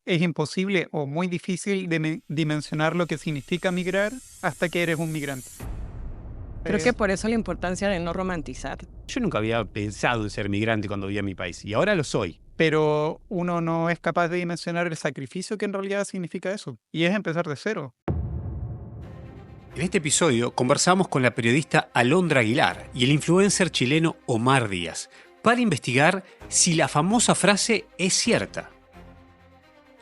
Es imposible o muy difícil dimensionar lo que significa migrar hasta que eres un migrante. Creo que Eh, por eso la importancia de no romantizar. Yo nunca había pensado en ser migrante cuando vivía en mi país y ahora lo soy. pero uno no es capaz de dimensionar el sacrificio que en realidad significa eso. Y es empezar de cero. En este episodio conversamos con la periodista Alondra Aguilar y el influencer chileno Omar Díaz para investigar si la famosa frase es cierta.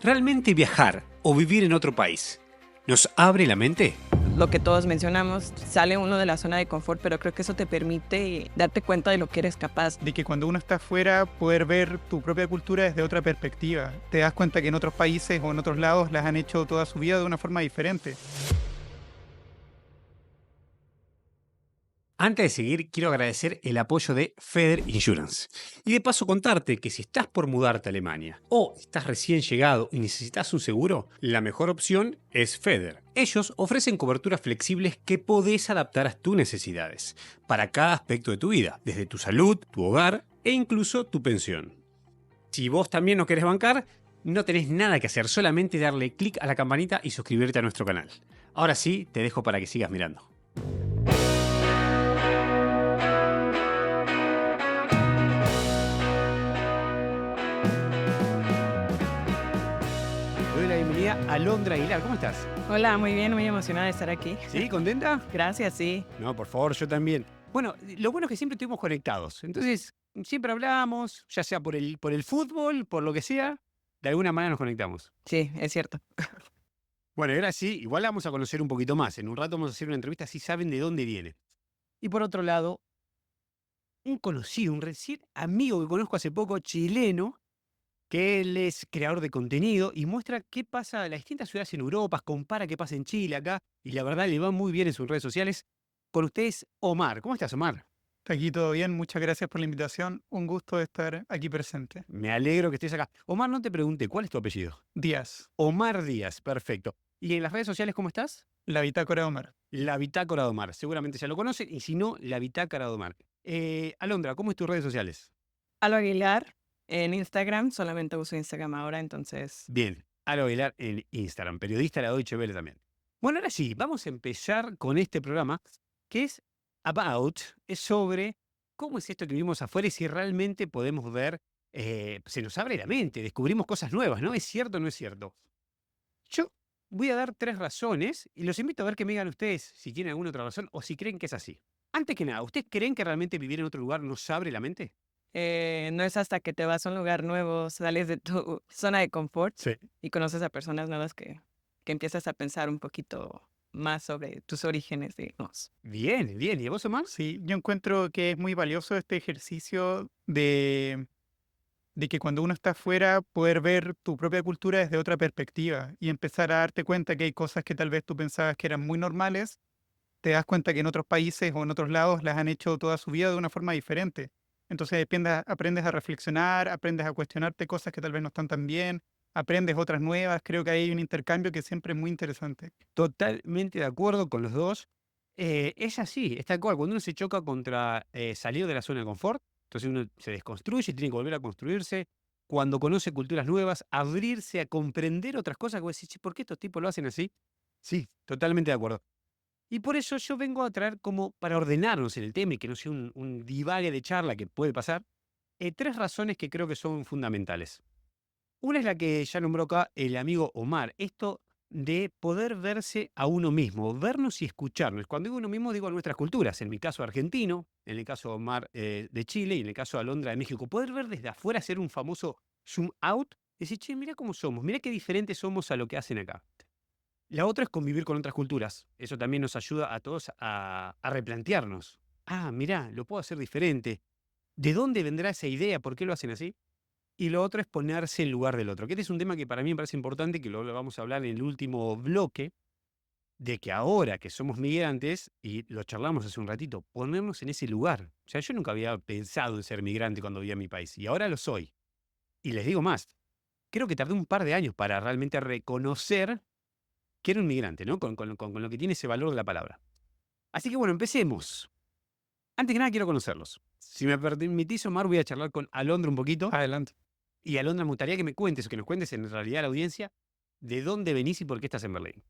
¿Realmente viajar o vivir en otro país nos abre la mente? Lo que todos mencionamos, sale uno de la zona de confort, pero creo que eso te permite darte cuenta de lo que eres capaz. De que cuando uno está afuera, poder ver tu propia cultura desde otra perspectiva. Te das cuenta que en otros países o en otros lados las han hecho toda su vida de una forma diferente. Antes de seguir, quiero agradecer el apoyo de Feder Insurance. Y de paso contarte que si estás por mudarte a Alemania o estás recién llegado y necesitas un seguro, la mejor opción es Feder. Ellos ofrecen coberturas flexibles que podés adaptar a tus necesidades, para cada aspecto de tu vida, desde tu salud, tu hogar e incluso tu pensión. Si vos también no querés bancar, no tenés nada que hacer, solamente darle clic a la campanita y suscribirte a nuestro canal. Ahora sí, te dejo para que sigas mirando. Le doy la bienvenida a Alondra Aguilar. ¿Cómo estás? Hola, muy bien, muy emocionada de estar aquí. ¿Sí? ¿Contenta? Gracias, sí. No, por favor, yo también. Bueno, lo bueno es que siempre estuvimos conectados. Entonces, siempre hablamos, ya sea por el fútbol, por lo que sea, de alguna manera nos conectamos. Sí, es cierto. Bueno, y ahora sí, igual la vamos a conocer un poquito más. En un rato vamos a hacer una entrevista, así saben de dónde viene. Y por otro lado, un conocido, un recién amigo que conozco hace poco, chileno, que él es creador de contenido y muestra qué pasa en las distintas ciudades en Europa, compara qué pasa en Chile acá, y la verdad le va muy bien en sus redes sociales. Con ustedes, Omar. ¿Cómo estás, Omar? Aquí todo bien, muchas gracias por la invitación. Un gusto estar aquí presente. Me alegro que estés acá. Omar, no te pregunté, ¿cuál es tu apellido? Díaz, Omar Díaz, perfecto. ¿Y en las redes sociales cómo estás? la bitácora de Omar. La Bitácora de Omar. Seguramente ya lo conocen, y si no, La Bitácora de Omar. Alondra, ¿cómo es tus redes sociales? Alo Aguilar en Instagram, solamente uso Instagram ahora, entonces. Bien, Alo Aguilar en Instagram, periodista de la Deutsche Welle también. Bueno, ahora sí, vamos a empezar con este programa, que es es sobre cómo es esto que vivimos afuera y si realmente podemos ver, se nos abre la mente, descubrimos cosas nuevas, ¿no? ¿Es cierto o no es cierto? Yo voy a dar 3 razones y los invito a ver que me digan ustedes si tienen alguna otra razón o si creen que es así. Antes que nada, ¿ustedes creen que realmente vivir en otro lugar nos abre la mente? No es hasta que te vas a un lugar nuevo, sales de tu zona de confort Sí. y conoces a personas nuevas que empiezas a pensar un poquito más sobre tus orígenes, digamos. Bien, bien. ¿Y vos, Omar? Sí, yo encuentro que es muy valioso este ejercicio de que cuando uno está afuera, poder ver tu propia cultura desde otra perspectiva y empezar a darte cuenta que hay cosas que tal vez tú pensabas que eran muy normales, te das cuenta que en otros países o en otros lados las han hecho toda su vida de una forma diferente. Entonces aprendes a reflexionar, aprendes a cuestionarte cosas que tal vez no están tan bien, aprendes otras nuevas. Creo que ahí hay un intercambio que siempre es muy interesante. Totalmente de acuerdo con los dos. Es así, es tal cual. Cuando uno se choca contra salir de la zona de confort, entonces uno se desconstruye, tiene que volver a construirse. Cuando conoce culturas nuevas, abrirse a comprender otras cosas, que vos decís: "Che, ¿por qué estos tipos lo hacen así?". Sí, totalmente de acuerdo. Y por eso yo vengo a traer, como para ordenarnos en el tema y que no sea un divague de charla que puede pasar, 3 razones que creo que son fundamentales. Una es la que ya nombró acá el amigo Omar, esto de poder verse a uno mismo, vernos y escucharnos. Cuando digo uno mismo, digo nuestras culturas, en mi caso argentino, en el caso de Omar de Chile y en el caso de Alondra de México. Poder ver desde afuera, hacer un famoso zoom out, decir: "Che, mira cómo somos, mira qué diferentes somos a lo que hacen acá". La otra es convivir con otras culturas. Eso también nos ayuda a todos a replantearnos. Ah, mira, lo puedo hacer diferente. ¿De dónde vendrá esa idea? ¿Por qué lo hacen así? Y lo otro es ponerse en lugar del otro, que este es un tema que para mí me parece importante, que lo vamos a hablar en el último bloque, de que ahora que somos migrantes, y lo charlamos hace un ratito, ponernos en ese lugar. O sea, yo nunca había pensado en ser migrante cuando vivía en mi país, y ahora lo soy. Y les digo más, creo que tardé un par de años para realmente reconocer que era un migrante, ¿no? Con lo que tiene ese valor de la palabra. Así que bueno, empecemos. Antes que nada quiero conocerlos. Si me permitís, Omar, voy a charlar con Alondra un poquito. Adelante. Y Alondra, me gustaría que me cuentes, o que nos cuentes en realidad a la audiencia, de dónde venís y por qué estás en Berlín.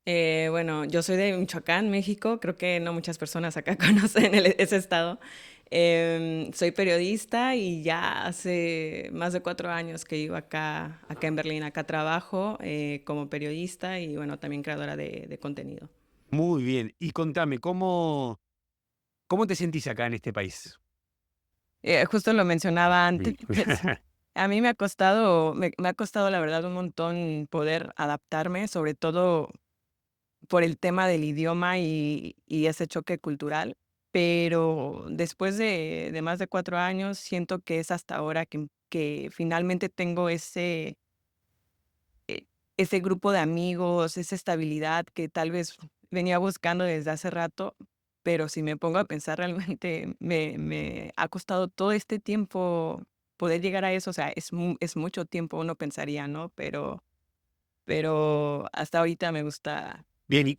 Bueno, yo soy de Michoacán, México. Creo que no muchas personas acá conocen ese estado. Soy periodista y ya hace más de 4 años que vivo acá en Berlín. Acá trabajo como periodista y bueno, también creadora de contenido. Muy bien. Y contame, ¿cómo te sentís acá en este país? Justo lo mencionaba antes. Sí. A mí me ha costado la verdad un montón poder adaptarme, sobre todo por el tema del idioma y ese choque cultural, pero después de más de 4 años, siento que es hasta ahora que finalmente tengo eh, ese grupo de amigos, esa estabilidad que tal vez venía buscando desde hace rato, pero si me pongo a pensar, realmente me ha costado todo este tiempo poder llegar a eso, o sea, es mucho tiempo, uno pensaría, ¿no? Pero hasta ahorita me gusta. Bien,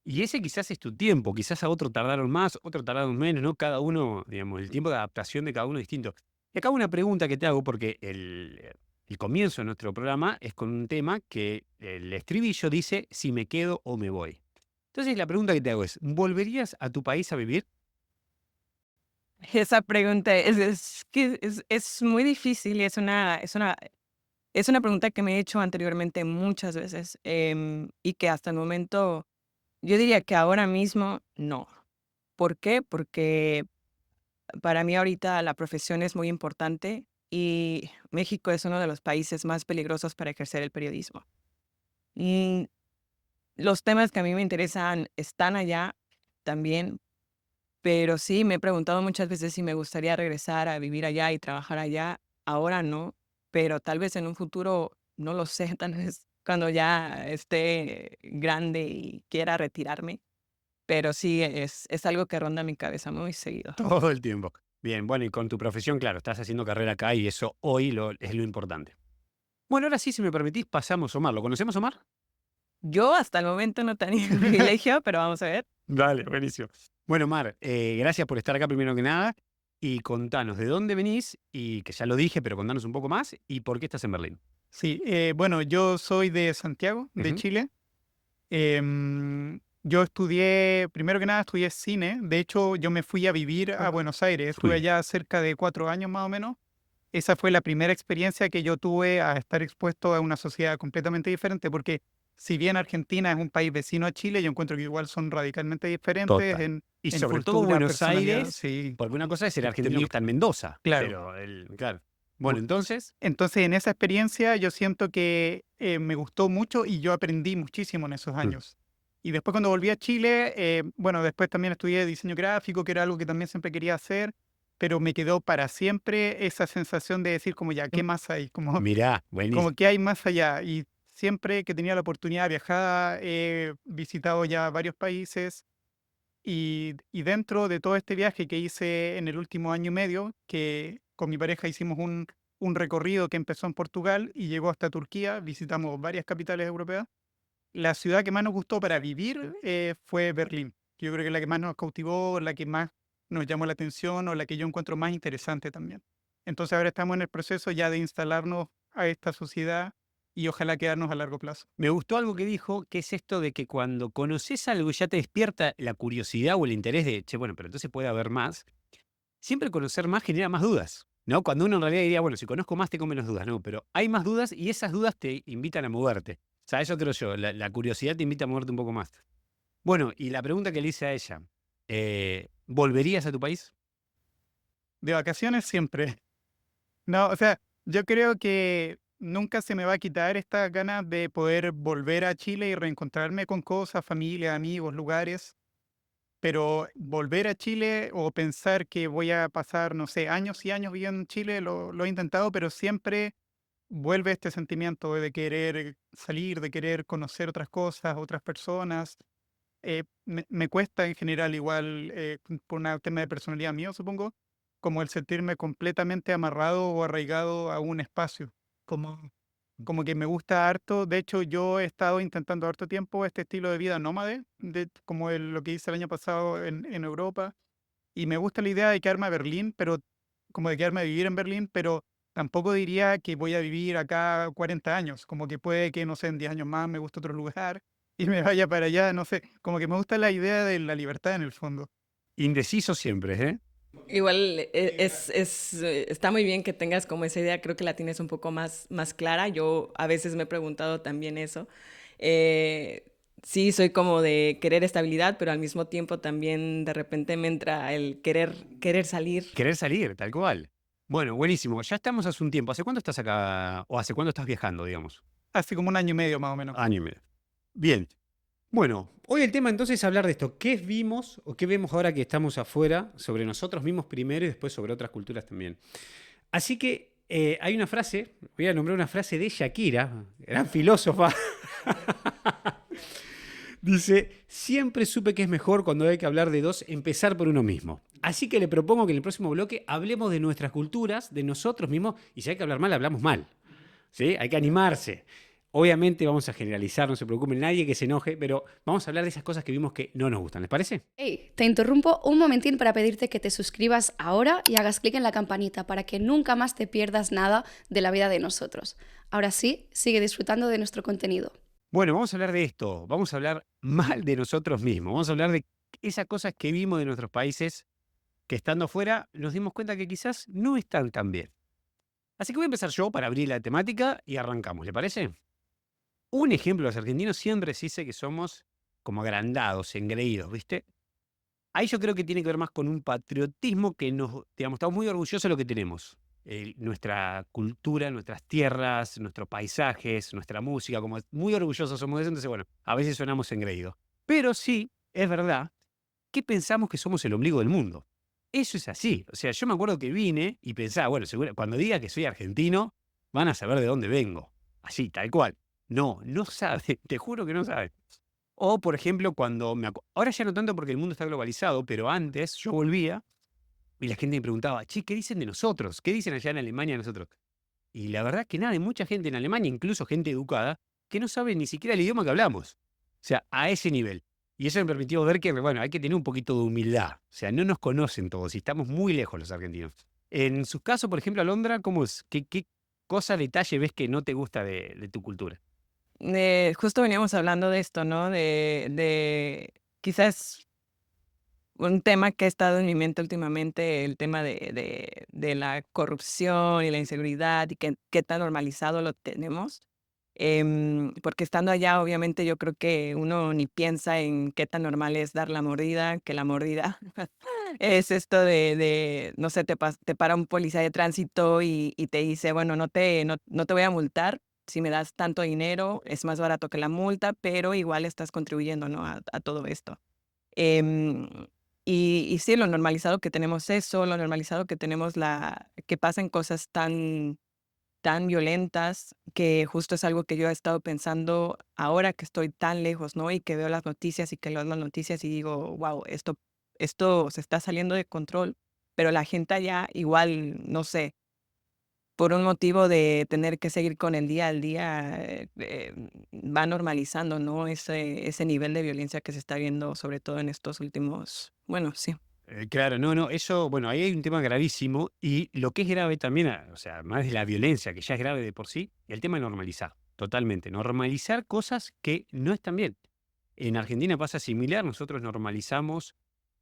y ese quizás es tu tiempo, quizás a otro tardaron más, otro tardaron menos, ¿no? Cada uno, digamos, el tiempo de adaptación de cada uno es distinto. Y acá una pregunta que te hago, porque el comienzo de nuestro programa es con un tema que el estribillo dice si me quedo o me voy. Entonces la pregunta que te hago es, ¿volverías a tu país a vivir? Esa pregunta es que es muy difícil y es una pregunta que me he hecho anteriormente muchas veces, y que hasta el momento, yo diría que ahora mismo no. ¿Por qué? Porque para mí ahorita la profesión es muy importante y México es uno de los países más peligrosos para ejercer el periodismo. Mm, los temas que a mí me interesan están allá también, pero sí, me he preguntado muchas veces si me gustaría regresar a vivir allá y trabajar allá. Ahora no, pero tal vez en un futuro, no lo sé, tal vez cuando ya esté grande y quiera retirarme. Pero sí, es algo que ronda mi cabeza muy seguido. Todo el tiempo. Bien, bueno, y con tu profesión, claro, estás haciendo carrera acá y eso hoy es lo importante. Bueno, ahora sí, si me permitís, pasamos a Omar. ¿Lo conocemos, Omar? Yo hasta el momento no tenía el privilegio, pero vamos a ver. Dale, buenísimo. Bueno, Mar, gracias por estar acá primero que nada y contanos de dónde venís y que ya lo dije, pero contanos un poco más y por qué estás en Berlín. Sí, bueno, yo soy de Santiago, de Ujú. Chile. Yo estudié, primero que nada, estudié cine. De hecho, yo me fui a vivir a Buenos Aires. Estuve Uy, allá cerca de 4 años más o menos. Esa fue la primera experiencia que yo tuve a estar expuesto a una sociedad completamente diferente, porque si bien Argentina es un país vecino a Chile, yo encuentro que igual son radicalmente diferentes total. Y en sobre todo cultura, Buenos personalidad. Aires, Sí, porque una cosa es el argentino que y está en Mendoza, claro. pero claro. Bueno, entonces, Entonces, en esa experiencia yo siento que me gustó mucho y yo aprendí muchísimo en esos mm, años. Y después cuando volví a Chile, bueno, después también estudié diseño gráfico, que era algo que también siempre quería hacer, pero me quedó para siempre esa sensación de decir como ya, ¿qué más hay? Como, mirá, como buenísimo. qué hay más allá. Y siempre que tenía la oportunidad de viajar, he visitado ya varios países y dentro de todo este viaje que hice en el último año y medio, que con mi pareja hicimos un recorrido que empezó en Portugal y llegó hasta Turquía, visitamos varias capitales europeas, la ciudad que más nos gustó para vivir fue Berlín. Yo creo que la que más nos cautivó, la que más nos llamó la atención o la que yo encuentro más interesante también. Entonces ahora estamos en el proceso ya de instalarnos a esta sociedad y ojalá quedarnos a largo plazo. Me gustó algo que dijo, que es esto de que cuando conoces algo ya te despierta la curiosidad o el interés de, che, bueno, pero entonces puede haber más. Siempre conocer más genera más dudas, ¿no? Cuando uno en realidad diría, bueno, si conozco más tengo menos dudas, no, pero hay más dudas y esas dudas te invitan a moverte. O sea, eso creo yo, la curiosidad te invita a moverte un poco más. Bueno, y la pregunta que le hice a ella, ¿volverías a tu país? De vacaciones siempre. No, o sea, yo creo que nunca se me va a quitar estas ganas de poder volver a Chile y reencontrarme con cosas, familia, amigos, lugares, pero volver a Chile o pensar que voy a pasar, no sé, años y años viviendo en Chile, lo he intentado, pero siempre vuelve este sentimiento de querer salir, de querer conocer otras cosas, otras personas. Me cuesta en general igual, por un tema de personalidad mío, supongo, como el sentirme completamente amarrado o arraigado a un espacio, como, como que me gusta harto. De hecho, yo he estado intentando harto tiempo este estilo de vida nómade, como lo que hice el año pasado en Europa, y me gusta la idea de quedarme a Berlín, pero como de quedarme a vivir en Berlín, pero tampoco diría que voy a vivir acá 40 años, como que puede que, no sé, en 10 años más me guste otro lugar y me vaya para allá, no sé, como que me gusta la idea de la libertad en el fondo. Indeciso siempre, ¿eh? Igual está muy bien que tengas como esa idea, creo que la tienes un poco más clara. Yo a veces me he preguntado también eso. Eh, sí, soy como de querer estabilidad, pero al mismo tiempo también de repente me entra el querer salir. Querer salir, tal cual. Bueno, buenísimo. Ya estamos hace un tiempo. ¿Hace cuánto estás acá? ¿O hace cuánto estás viajando, digamos? Hace como un año y medio más o menos. Año y medio. Bien. Bueno, hoy el tema entonces es hablar de esto. ¿Qué vimos o qué vemos ahora que estamos afuera sobre nosotros mismos primero y después sobre otras culturas también? Así que hay una frase, voy a nombrar una frase de Shakira, gran filósofa. Dice, siempre supe que es mejor cuando hay que hablar de dos, empezar por uno mismo. Así que le propongo que en el próximo bloque hablemos de nuestras culturas, de nosotros mismos, y si hay que hablar mal, hablamos mal. ¿Sí? Hay que animarse. Obviamente vamos a generalizar, no se preocupen, nadie que se enoje, pero vamos a hablar de esas cosas que vimos que no nos gustan. ¿Les parece? Hey, te interrumpo un momentín para pedirte que te suscribas ahora y hagas clic en la campanita para que nunca más te pierdas nada de la vida de nosotros. Ahora sí, sigue disfrutando de nuestro contenido. Bueno, vamos a hablar de esto. Vamos a hablar mal de nosotros mismos. Vamos a hablar de esas cosas que vimos de nuestros países que estando afuera nos dimos cuenta que quizás no están tan bien. Así que voy a empezar yo para abrir la temática y arrancamos. ¿Le parece? Un ejemplo, los argentinos siempre se dice que somos como agrandados, engreídos, ¿viste? Ahí yo creo que tiene que ver más con un patriotismo que nos, digamos, estamos muy orgullosos de lo que tenemos. Nuestra cultura, nuestras tierras, nuestros paisajes, nuestra música, como muy orgullosos somos de eso, entonces bueno, a veces sonamos engreídos. Pero sí, es verdad que pensamos que somos el ombligo del mundo. Eso es así. O sea, yo me acuerdo que vine y pensaba, bueno, seguro, cuando diga que soy argentino, van a saber de dónde vengo. Así, tal cual. No, no saben, te juro que no saben. O, por ejemplo, cuando ahora ya no tanto porque el mundo está globalizado, pero antes yo volvía y la gente me preguntaba, che, ¿qué dicen de nosotros? ¿Qué dicen allá en Alemania de nosotros? Y la verdad que nada, hay mucha gente en Alemania, incluso gente educada, que no sabe ni siquiera el idioma que hablamos. O sea, a ese nivel. Y eso me permitió ver que, bueno, hay que tener un poquito de humildad. O sea, no nos conocen todos y estamos muy lejos los argentinos. En su caso, por ejemplo, Alondra, ¿cómo es? ¿Qué cosa, detalle ves que no te gusta de tu cultura? Justo veníamos hablando de esto, ¿no? De quizás un tema que ha estado en mi mente últimamente, el tema de la corrupción y la inseguridad y qué tan normalizado lo tenemos. Porque estando allá, obviamente, yo creo que uno ni piensa en qué tan normal es dar la mordida, que la mordida es esto no sé, te para un policía de tránsito y te dice, bueno, no te voy a multar. Si me das tanto dinero, es más barato que la multa, pero igual estás contribuyendo, ¿no? A todo esto. Em, y sí, lo normalizado que tenemos eso, lo normalizado que tenemos que pasen cosas tan violentas, que justo es algo que yo he estado pensando ahora que estoy tan lejos, ¿no? Y que veo las noticias y que leo las noticias y digo, wow, esto se está saliendo de control, pero la gente allá igual, no sé, por un motivo de tener que seguir con el día al día, va normalizando, ¿no? Ese nivel de violencia que se está viendo, sobre todo en estos últimos, bueno, sí. Claro, no, eso, bueno, ahí hay un tema gravísimo y lo que es grave también, o sea, más de la violencia, que ya es grave de por sí, el tema de normalizar, totalmente. Normalizar cosas que no están bien. En Argentina pasa similar, nosotros normalizamos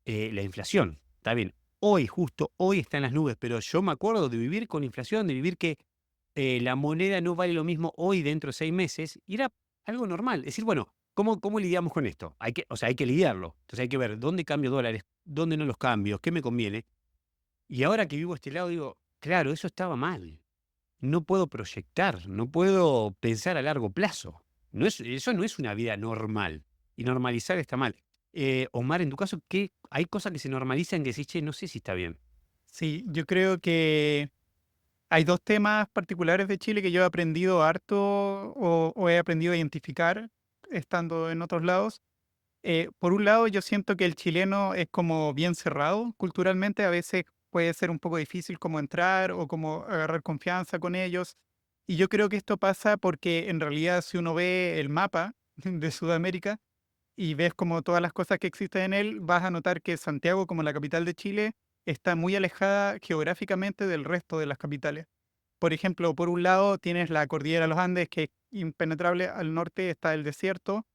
la inflación, está bien. Hoy, justo hoy está en las nubes, pero yo me acuerdo de vivir con inflación, de vivir que la moneda no vale lo mismo hoy dentro de 6 meses, y era algo normal. Es decir, bueno, ¿cómo lidiamos con esto? O sea, hay que lidiarlo. Entonces hay que ver dónde cambio dólares, dónde no los cambio, qué me conviene. Y ahora que vivo este lado, digo, claro, eso estaba mal. No puedo proyectar, no puedo pensar a largo plazo. Eso no es una vida normal. Y normalizar está mal. Omar, en tu caso, hay cosas que se normalizan que decís, che, no sé si está bien. Sí, yo creo que hay dos temas particulares de Chile que yo he aprendido harto o he aprendido a identificar estando en otros lados. Por un lado, yo siento que el chileno es como bien cerrado culturalmente, a veces puede ser un poco difícil como entrar o como agarrar confianza con ellos. Y yo creo que esto pasa porque en realidad si uno ve el mapa de Sudamérica y ves como todas las cosas que existen en él, vas a notar que Santiago, como la capital de Chile, está muy alejada geográficamente del resto de las capitales. por ejemplo, por un lado tienes la cordillera de los Andes, que es impenetrable, al norte está el desierto,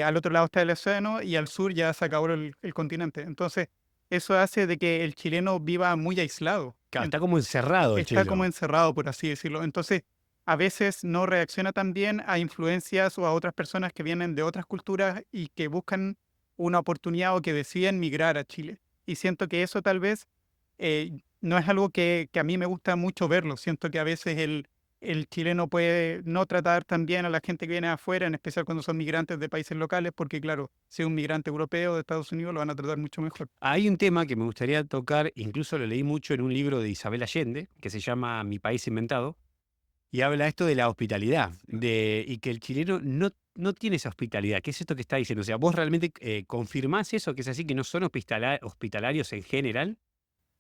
al otro lado está el océano y al sur ya se acabó el continente. Entonces, eso hace de que el chileno viva muy aislado. Claro, está como encerrado el Está como chileno. encerrado, por así decirlo. Entonces, a veces no reacciona tan bien a influencias o a otras personas que vienen de otras culturas y que buscan una oportunidad o que deciden migrar a Chile. Y siento que eso tal vez no es algo que a mí me gusta mucho verlo. Siento que a veces el chileno puede no tratar tan bien a la gente que viene afuera, en especial cuando son migrantes de países locales, porque claro, si es un migrante europeo de Estados Unidos lo van a tratar mucho mejor. Hay un tema que me gustaría tocar, incluso lo leí mucho en un libro de Isabel Allende, que se llama Mi país inventado, y habla esto de la hospitalidad, y que el chileno no tiene esa hospitalidad. ¿Qué es esto que está diciendo? O sea, ¿vos realmente confirmás eso, que es así, que no son hospitalarios en general?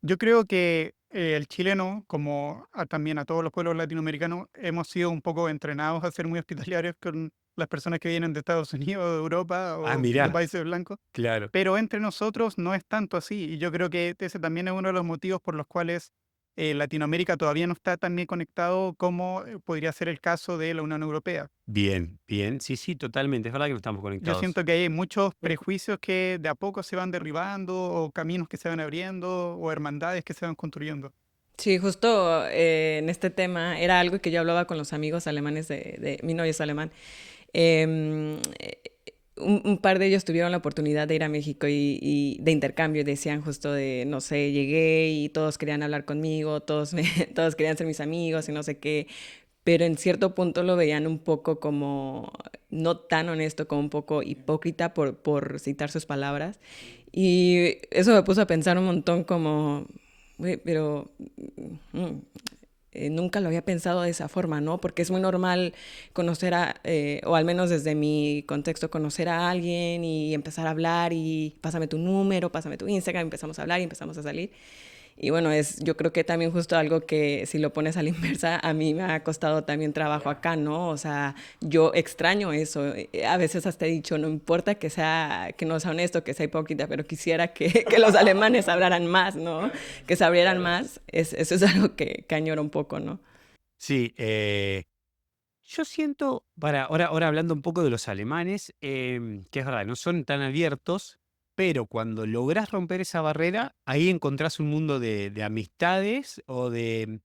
Yo creo que el chileno, como también a todos los pueblos latinoamericanos, hemos sido un poco entrenados a ser muy hospitalarios con las personas que vienen de Estados Unidos, de Europa Ah, o de mirá, países blancos, claro. pero entre nosotros no es tanto así. Y yo creo que ese también es uno de los motivos por los cuales Latinoamérica todavía no está tan bien conectado como podría ser el caso de la Unión Europea. Bien, bien. Sí, sí, totalmente. Es verdad que no estamos Yo conectados. siento que hay muchos prejuicios que de a poco se van derribando, o caminos que se van abriendo, o hermandades que se van construyendo. Sí, justo en este tema era algo que yo hablaba con los amigos alemanes mi novio es alemán. Em, eh, un par de ellos tuvieron la oportunidad de ir a México y de intercambio y decían justo de, no sé, llegué y todos querían hablar conmigo, todos querían ser mis amigos y no sé qué, pero en cierto punto lo veían un poco como no tan honesto, como un poco hipócrita por citar sus palabras. Y eso me puso a pensar un montón como, "Güey, pero mm, nunca lo había pensado de esa forma, ¿no? Porque es muy normal conocer o al menos desde mi contexto, conocer a alguien y empezar a hablar y pásame tu número, pásame tu Instagram, empezamos a hablar y empezamos a salir. Y bueno, yo creo que también justo algo que si lo pones a la inversa, a mí me ha costado también trabajo acá, ¿no? O sea, yo extraño eso. A veces hasta he dicho, no importa que no sea honesto, que sea hipócrita, pero quisiera que los alemanes hablaran más, ¿no? Que se abrieran más. Eso es algo que añoro un poco, ¿no? Sí, yo siento, ahora hablando un poco de los alemanes, que es verdad, no son tan abiertos, pero cuando lográs romper esa barrera, ahí encontrás un mundo de amistades o de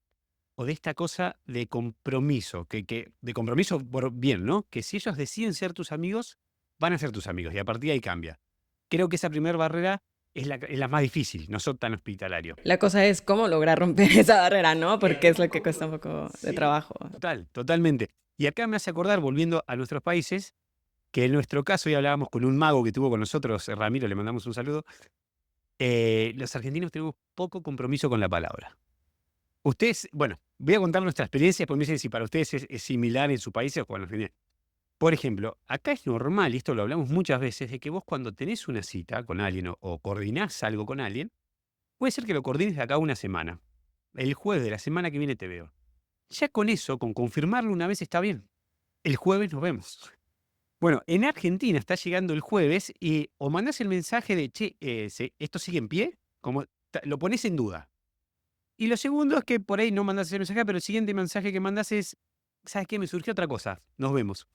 esta cosa de compromiso, de compromiso por bien, ¿no? Que si ellos deciden ser tus amigos, van a ser tus amigos y a partir de ahí cambia. Creo que esa primera barrera es la más difícil, no son tan hospitalarios. La cosa es cómo lograr romper esa barrera, ¿no? Porque es lo que cuesta un poco de Sí, trabajo. totalmente. Y acá me hace acordar, volviendo a nuestros países, que en nuestro caso, hoy hablábamos con un mago que tuvo con nosotros, Ramiro, le mandamos un saludo, los argentinos tenemos poco compromiso con la palabra. Ustedes, bueno, voy a contar nuestra experiencia, después me dicen si para ustedes es similar en su país o con Argentina. Por ejemplo, acá es normal, y esto lo hablamos muchas veces, de que vos cuando tenés una cita con alguien o coordinás algo con alguien, puede ser que lo coordines de acá a una semana. El jueves de la semana que viene te veo. Ya con eso, con confirmarlo una vez está bien. El jueves nos vemos. Bueno, en Argentina está llegando el jueves y o mandás el mensaje de, che, ¿esto sigue en pie? Como lo pones en duda. Y lo segundo es que por ahí no mandás el mensaje, pero el siguiente mensaje que mandás es, ¿sabes qué? Me surgió otra cosa. Nos vemos.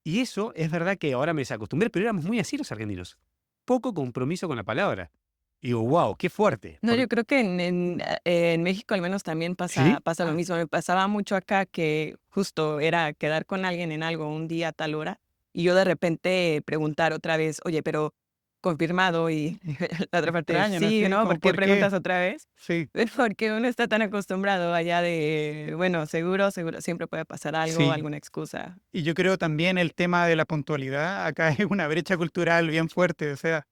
Y eso es verdad que ahora me desacostumbré, pero éramos muy así los argentinos. Poco compromiso con la palabra. Y digo, wow, qué fuerte. No, yo creo que en México al menos también ¿Sí? pasa lo mismo. Me pasaba mucho acá que justo era quedar con alguien en algo un día a tal hora y yo de repente preguntar otra vez, oye, pero confirmado y la otra parte, Extraño, ¿no? sí, Sí, ¿no? como, ¿Por qué ¿por qué? preguntas otra vez? Sí, Porque uno está tan acostumbrado allá de, bueno, seguro, seguro, siempre puede pasar algo, sí. alguna excusa. Y yo creo también el tema de la puntualidad, acá es una brecha cultural bien fuerte, o sea,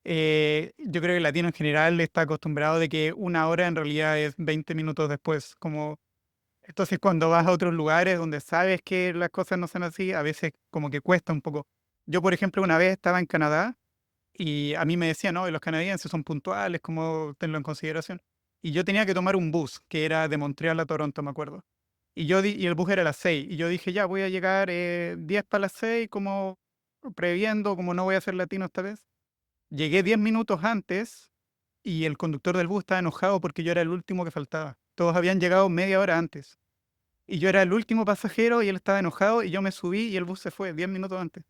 yo creo que el latino en general está acostumbrado de que una hora en realidad es 20 minutos después, como, entonces cuando vas a otros lugares donde sabes que las cosas no son así, a veces como que cuesta un poco. Yo, por ejemplo, una vez estaba en Canadá y a mí me decían, no, los canadienses son puntuales, como tenlo en consideración. Y yo tenía que tomar un bus, que era de Montreal a Toronto, me acuerdo. Y el bus era a las 6. Y yo dije, ya, voy a llegar 10 para las 6, como previendo, como no voy a ser latino esta vez. Llegué 10 minutos antes y el conductor del bus estaba enojado porque yo era el último que faltaba. Todos habían llegado media hora antes. Y yo era el último pasajero y él estaba enojado y yo me subí y el bus se fue 10 minutos antes.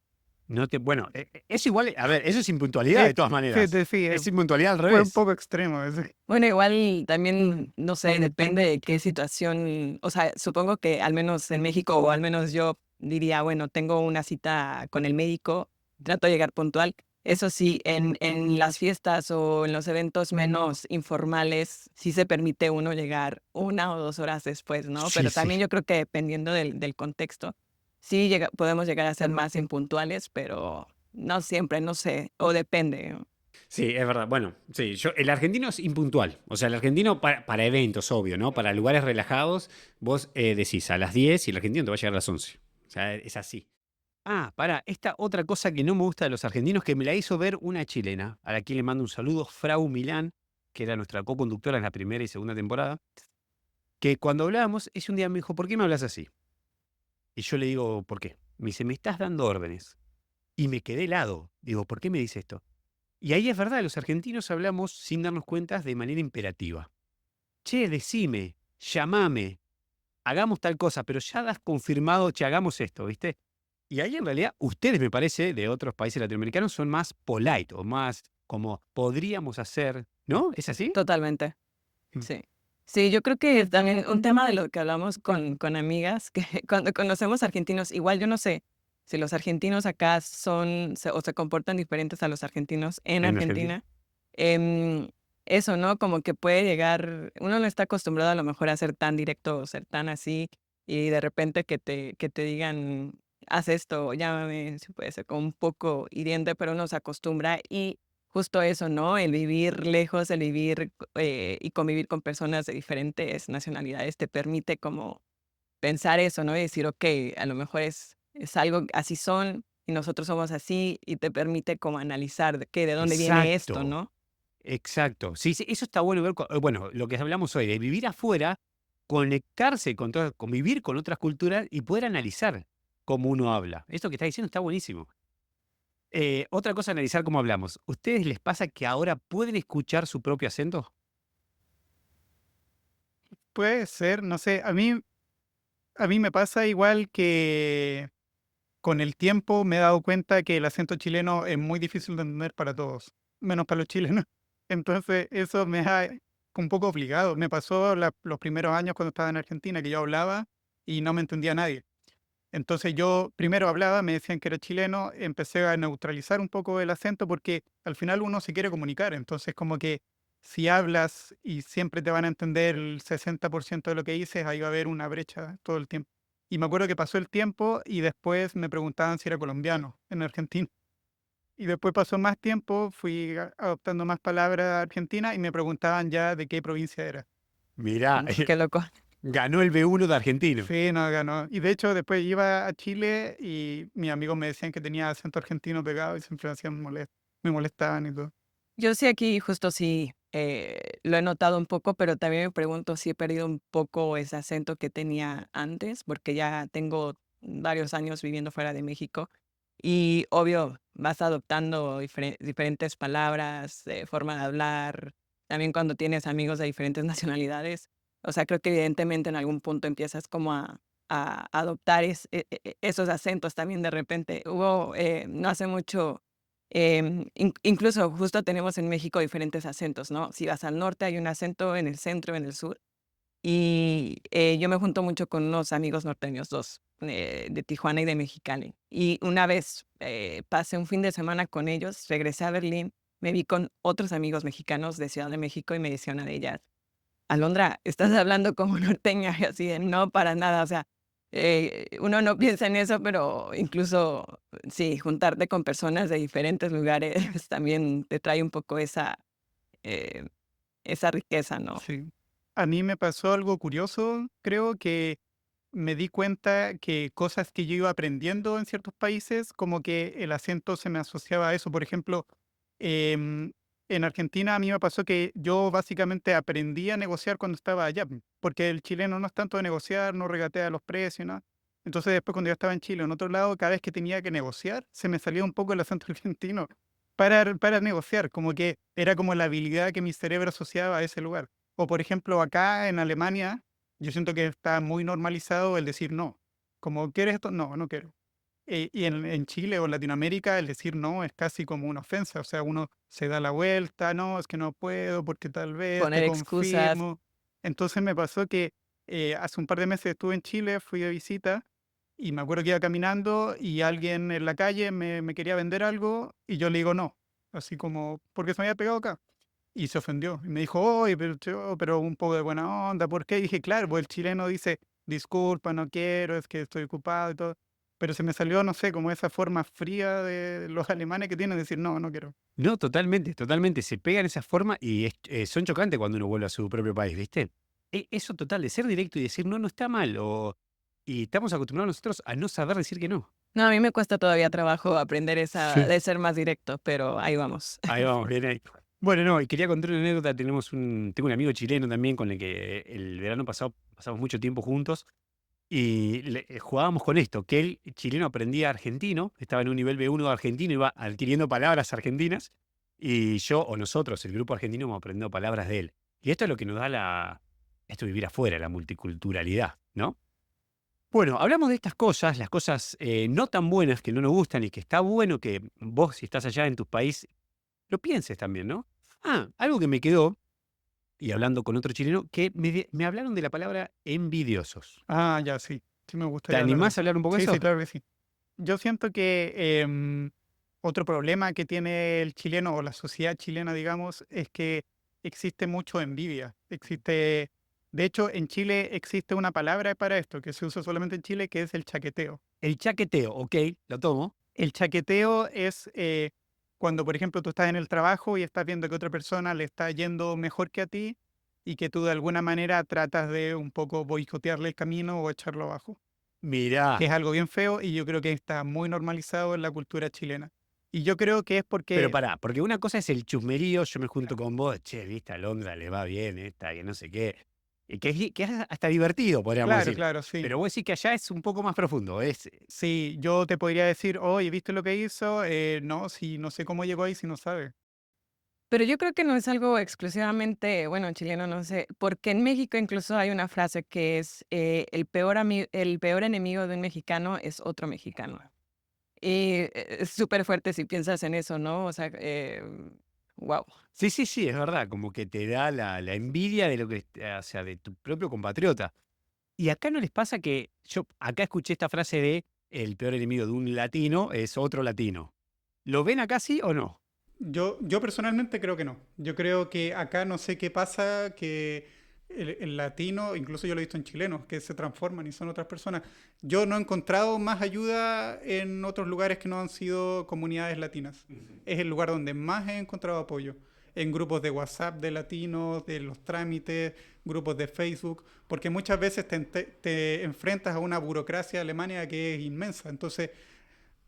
Bueno, es igual, a ver, eso es impuntualidad de todas Sí, maneras. sí, Es impuntualidad al fue un revés. poco extremo. Bueno, igual también, no sé, depende de qué situación, o sea, supongo que al menos en México, o al menos yo diría, bueno, tengo una cita con el médico, trato de llegar puntual. Eso sí, en las fiestas o en los eventos menos informales, sí se permite uno llegar 1 o 2 horas después, ¿no? Sí, Pero sí. también yo creo que dependiendo del contexto, sí podemos llegar a ser más impuntuales, pero no siempre, no sé, o depende, ¿no? Sí, es verdad. Bueno, sí, el argentino es impuntual. O sea, el argentino para eventos, obvio, ¿no? Para lugares relajados, vos decís a las 10 y el argentino te va a llegar a las 11. O sea, es así. Ah, esta otra cosa que no me gusta de los argentinos, que me la hizo ver una chilena, a la que le mando un saludo, Frau Milán, que era nuestra co-conductora en la primera y segunda temporada, que cuando hablábamos, ella un día me dijo, ¿por qué me hablas así? Y yo le digo, ¿por qué? Me dice, me estás dando órdenes. Y me quedé helado. Digo, ¿por qué me dice esto? Y ahí es verdad, los argentinos hablamos sin darnos cuenta de manera imperativa. Che, decime, llamame, hagamos tal cosa, pero ya das confirmado, che, hagamos esto, ¿viste? Y ahí en realidad ustedes, me parece, de otros países latinoamericanos son más polite o más como podríamos hacer, ¿no? ¿Es así? Totalmente. Mm. Sí. Sí, yo creo que también un tema de lo que hablamos con amigas, que cuando conocemos argentinos, igual yo no sé si los argentinos acá o se comportan diferentes a los argentinos en En Argentina. Argentina. Em, Eso, ¿no? Como que puede llegar, uno no está acostumbrado a lo mejor a ser tan directo o ser tan así, y de repente que te digan, haz esto, llámame, sí puede ser como un poco hiriente, pero uno se acostumbra y justo eso, ¿no? El vivir lejos, el vivir y convivir con personas de diferentes nacionalidades te permite como pensar eso, ¿no? Y decir, ok, a lo mejor es algo, así son y nosotros somos así y te permite como analizar de dónde viene esto, Exacto, ¿no? exacto. Sí, sí, eso está bueno ver, bueno, lo que hablamos hoy, de vivir afuera, conectarse convivir con otras culturas y poder analizar cómo uno habla. Esto que está diciendo está buenísimo. Otra cosa, analizar cómo hablamos. ¿Ustedes les pasa que ahora pueden escuchar su propio acento? Puede ser, no sé, a mí me pasa igual que con el tiempo me he dado cuenta que el acento chileno es muy difícil de entender para todos, menos para los chilenos. Entonces eso me ha un poco obligado. Me pasó los primeros años cuando estaba en Argentina, que yo hablaba y no me entendía nadie. Entonces yo primero hablaba, me decían que era chileno, empecé a neutralizar un poco el acento porque al final uno se quiere comunicar. Entonces como que si hablas y siempre te van a entender el 60% de lo que dices, ahí va a haber una brecha todo el tiempo. Y me acuerdo que pasó el tiempo y después me preguntaban si era colombiano en Argentina. Y después pasó más tiempo, fui adoptando más palabras argentinas y me preguntaban ya de qué provincia era. Mirá, Qué loco. ganó el B1 de argentino. Sí, no, ganó. Y de hecho después iba a Chile y mis amigos me decían que tenía acento argentino pegado y siempre me molestaban y todo. Yo sí aquí justo sí lo he notado un poco, pero también me pregunto si he perdido un poco ese acento que tenía antes, porque ya tengo varios años viviendo fuera de México y obvio vas adoptando diferentes palabras, forma de hablar, también cuando tienes amigos de diferentes nacionalidades. O sea, creo que evidentemente en algún punto empiezas como a adoptar esos acentos también de repente. Hubo no hace mucho incluso justo tenemos en México diferentes acentos, ¿no? Si vas al norte hay un acento, en el centro, en el sur. Y yo me junto mucho con unos amigos norteños, dos, de Tijuana y de Mexicali. Y una vez pasé un fin de semana con ellos, regresé a Berlín, me vi con otros amigos mexicanos de Ciudad de México y me decía una de ellas, Alondra, estás hablando como norteña, y así de no, para nada, o sea, uno no piensa en eso, pero incluso, sí, juntarte con personas de diferentes lugares también te trae un poco eh, esa riqueza, ¿no? Sí. A mí me pasó algo curioso, creo que me di cuenta que cosas que yo iba aprendiendo en ciertos países, como que el acento se me asociaba a eso. Por ejemplo, em, en Argentina a mí me pasó que yo básicamente aprendí a negociar cuando estaba allá, porque el chileno no es tanto de negociar, no regatea los precios, ¿no? Entonces después cuando yo estaba en Chile, en otro lado, cada vez que tenía que negociar, se me salía un poco el acento argentino para negociar, como que era como la habilidad que mi cerebro asociaba a ese lugar. O por ejemplo, acá en Alemania, yo siento que está muy normalizado el decir no. Como, ¿quieres esto? No, no quiero. Y en Chile o en Latinoamérica el decir no es casi como una ofensa. O sea, uno se da la vuelta, no, es que no puedo porque tal vez te Poner excusas. confirmo. Entonces me pasó que hace un par de meses estuve en Chile, fui de visita y me acuerdo que iba caminando y alguien en la calle me quería vender algo y yo le digo no. Así como, porque se me había pegado acá. Y se ofendió. Y me dijo, oye, pero un poco de buena onda. ¿Por qué? Y dije, claro, pues el chileno dice, disculpa, no quiero, es que estoy ocupado y todo. Pero se me salió, no sé, como esa forma fría de los alemanes que tienen de decir, no, no quiero. No, totalmente, totalmente. Se pegan esa forma y son chocantes cuando uno vuelve a su propio país, ¿viste? Eso total, de ser directo y decir no, no está mal. Y estamos acostumbrados nosotros a no saber decir que no. No, a mí me cuesta todavía trabajo aprender Sí. de ser más directo, pero ahí vamos. Ahí vamos, bien ahí. Bueno, no, y quería contar una anécdota. Tengo un amigo chileno también con el que el verano pasado pasamos mucho tiempo juntos y jugábamos con esto, que él, chileno, aprendía argentino, estaba en un nivel B1 de argentino, iba adquiriendo palabras argentinas y yo o nosotros, el grupo argentino, hemos aprendido palabras de él. Y esto es lo que nos da esto de vivir afuera, la multiculturalidad, ¿no? Bueno, hablamos de estas cosas, las cosas no tan buenas que no nos gustan y que está bueno que vos, si estás allá en tu país, lo pienses también, ¿no? Algo que me quedó, y hablando con otro chileno, que me hablaron de la palabra envidiosos. Ah, ya, sí. Sí me ¿Te gustaría hablar de animás a eso. hablar un poco de Sí, sí, eso? claro que sí. Yo siento que otro problema que tiene el chileno o la sociedad chilena, digamos, es que existe mucho envidia. De hecho, en Chile existe una palabra para esto que se usa solamente en Chile, que es el chaqueteo. El chaqueteo, ok, lo tomo. El chaqueteo es cuando, por ejemplo, tú estás en el trabajo y estás viendo que otra persona le está yendo mejor que a ti y que tú de alguna manera tratas de un poco boicotearle el camino o echarlo abajo, que Mirá, es algo bien feo y yo creo que está muy normalizado en la cultura chilena. Y yo creo que es pero porque, pará, porque una cosa es el chusmerío, yo me junto con vos, che, viste, a Londra le va bien esta, que no sé qué, y que es hasta divertido, podríamos claro, decir. claro, sí. Pero vos decís que allá es un poco más profundo, Sí, yo te podría decir, oye, ¿viste lo que hizo? No, si no sé cómo llegó ahí, si no sabe. Pero yo creo que no es algo exclusivamente, bueno, chileno, no sé, porque en México incluso hay una frase que es el peor enemigo de un mexicano es otro mexicano. Y es súper fuerte si piensas en eso, ¿no? O sea, wow. Sí, sí, sí, es verdad, como que te da la envidia de lo que, o sea, de tu propio compatriota. Y acá no les pasa que yo acá escuché esta frase de el peor enemigo de un latino es otro latino. ¿Lo ven acá sí o no? Yo personalmente creo que no. Yo creo que acá no sé qué pasa, que el latino, incluso yo lo he visto en chilenos, que se transforman y son otras personas. Yo no he encontrado más ayuda en otros lugares que no han sido comunidades latinas. Es el lugar donde más he encontrado apoyo. En grupos de WhatsApp de latinos, de los trámites, grupos de Facebook, porque muchas veces te enfrentas a una burocracia alemana que es inmensa. Entonces,